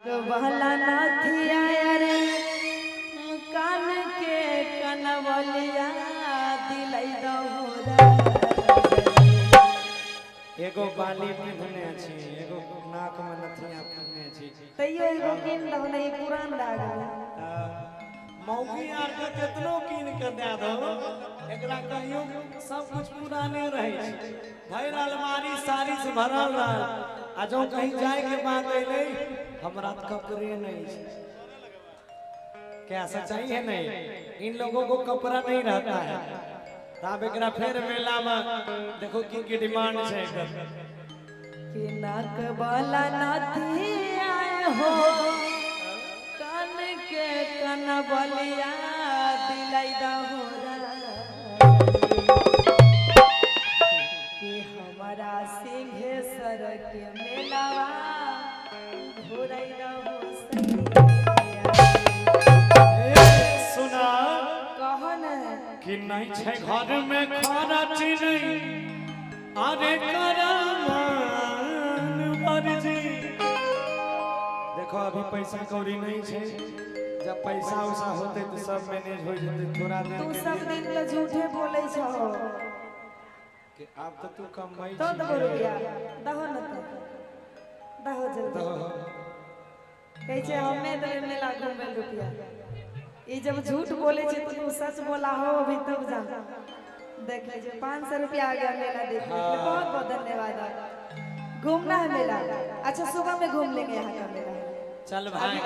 बहला नथिया रे कान के कनवलिया दिलै दहुरा एगो बाली पिन्हने छी एगो नाक में नथिया पिन्हने छी तैयो एगो किन दहो नहीं पुरान लागे मौगी आर के केतनो कीन के दे दो एकरा कहियो सब कुछ पुराने रहे छै भर अलमारी साड़ी से भरल रह आ जो कहीं जाए के बात अइले हमरा त कपड़े नहीं है क्या सच्चाई है नहीं इन लोगों को कपड़ा नहीं रहता है तब एकरा फिर मेला में देखो की डिमांड है कि नाक वाला नथिया हो कान के कनवलिया दिलै दहुरा कि हमारा सिंहेश्वर के मेलावा घुरै दहो सुना कहन कि नहीं छै घर में खाना चीनी अरे करमान मर्जी देखो अभी पैसा कौड़ी नहीं है जब पैसा उसा होते तो सब मैनेज हो जाते थोड़ा दिन तू के सब लिए। दिन तो झूठे बोले छो कि अब तो तू कमाई तो दो रुपया दहो न तो दहो जल्दी कहे छे हमें दे मेला घूमे रुपया ई जब झूठ बोले छे तो तू सच बोला हो अभी तब जान देख लीजिए 500 रुपया आ गया मेला देखने के लिए बहुत बहुत धन्यवाद घूमना है मेला अच्छा सुबह में घूम लेंगे यहाँ का मेला चल भाई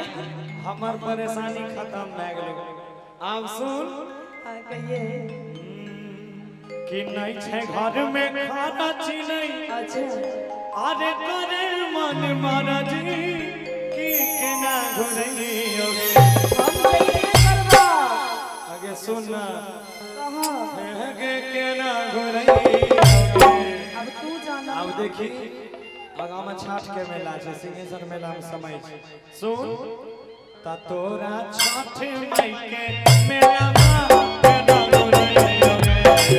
हमर परेशानी खत्म भए गेलै आब सुन हाँ कहिए कि नहीं छै घर में खाना चीनी अच्छा अरे करे मन मर्जी की केना घुरैयोगे हम जइए करबा आगे सुन कहां आगे केना घुरैयोगे अब तू जाना अब देखी बगा में छठ के मेला छै सिंहेश्वर मेला में समय छै सुन ता तोरा छठ मई के मेला में केना घुरैयोगे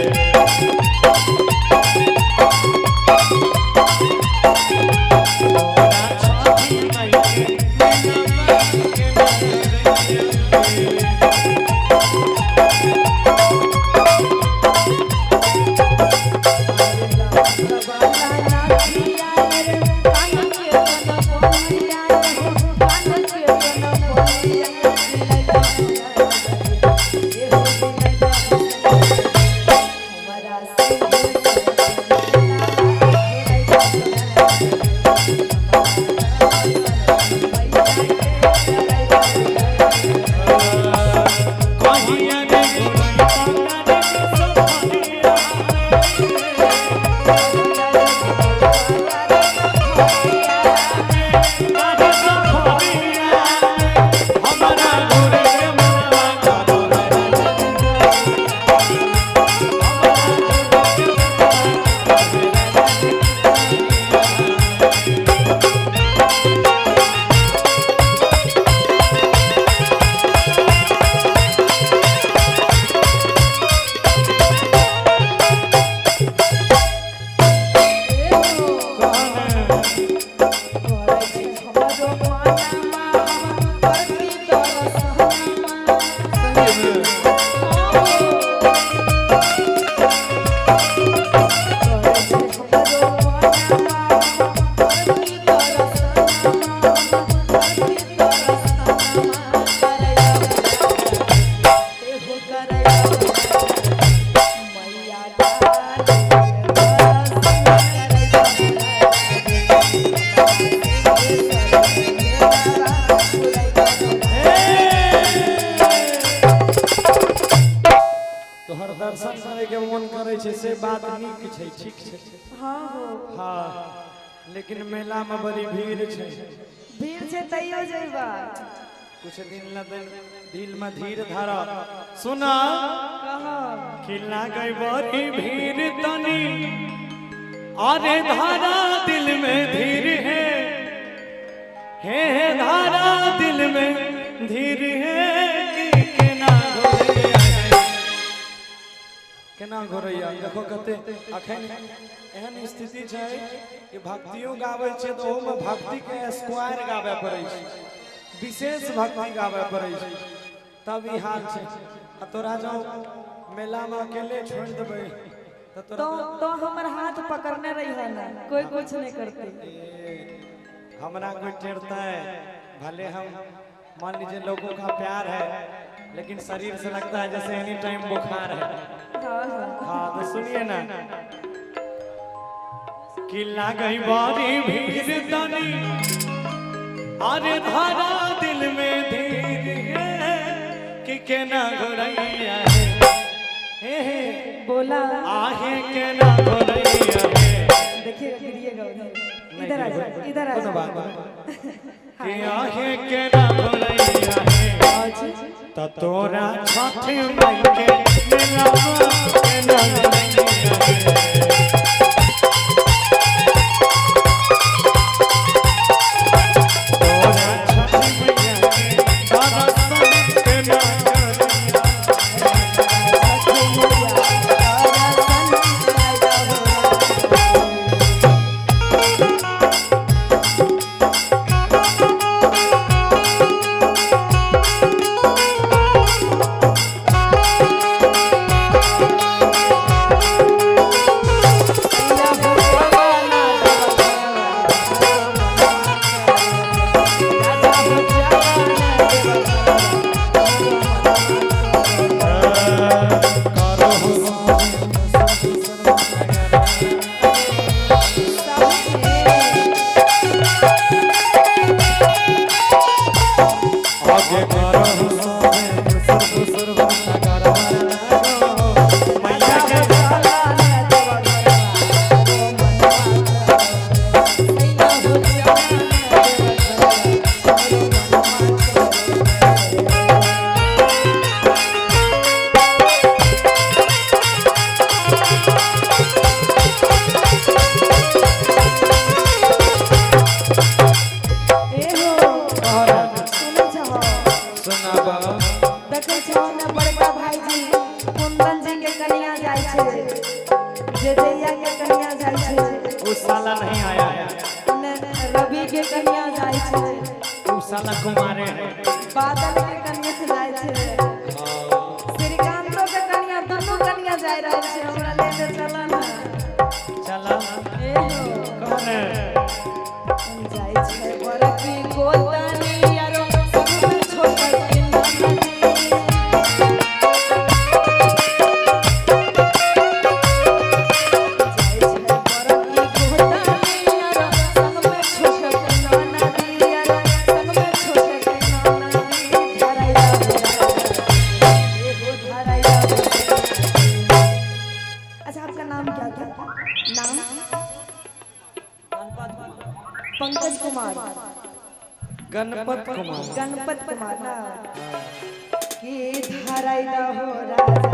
दर्शन करे के मन करे छे से बात निक छे ठीक छे हां हो हां लेकिन मेला में बड़ी भीड़ छे तैयो जइबा कुछ दिन लदन दिल में धीर धरा सुना कहा कि लागे बड़ी भीड़ तनी अरे धारा दिल में धीर है धारा दिल में धीर है कि केना घोरैया देखो कते अखन एहन स्थिति छै कि भक्तियो गाबै छै तो ओमे भक्ति के स्क्वायर गाबै पड़ै छै। विशेष भक्ति गावे पड़े छै तब ई हाल छै। आ तोरा जो मेला में अकेले छोड़ देबै तो तो हमर हाथ पकड़ने रही है ना, कोई कुछ नहीं करते। हमरा कोई टेरता है भले हम मान लीजिए लोगों का प्यार है लेकिन शरीर से लगता है जैसे एनी टाइम बुखार है। हाँ तो सुनिए ना कि लागई बारी भीड़ तनी अरे धारा दिल में धीर है कि केना घोरैया है बोला आहे केना घोरैया है। देखिए गिरिएगा उधर, इधर आ जा, इधर आ जा। कि आहे केना घोरैया है त तोरा छठ मई के मेला केना घोरैया है। साला नहीं आया है रवि के कन्या जाय छै, उ साला कुमारे है। बादल के कन्या जाय छै, श्रीकांतो के कन्या, दोनों कन्या जाय रहल छै। हमरा लेने चला ना, चला ए हो कौन है जाय छै बरकी गोतनी यारो सब छोड़ के नदी। पंकज कुमार, गणपत कुमार, गणपत कुमार ना कि धराई हो राजा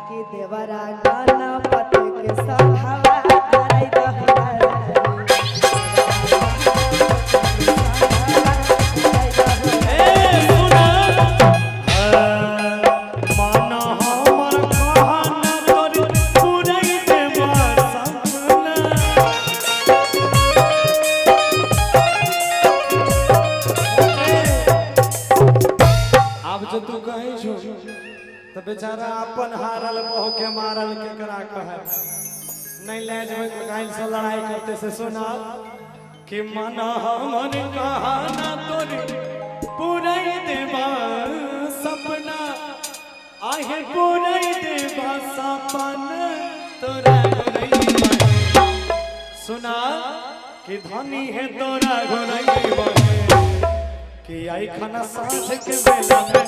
कि देवरा गणपत के सभावा धराई हो राजा। तू कहे छो तो बेचारा अपन हारल मोह के मारल के करा कहे नहीं ले जब काल से लड़ाई करते से सुना कि मन हमन कहाना तोरे पूरा देवा सपना आहे पूरा देवा सपना तोरा सुना कि धनी है तोरा घोरैया कि आई खाना साथ के बेला में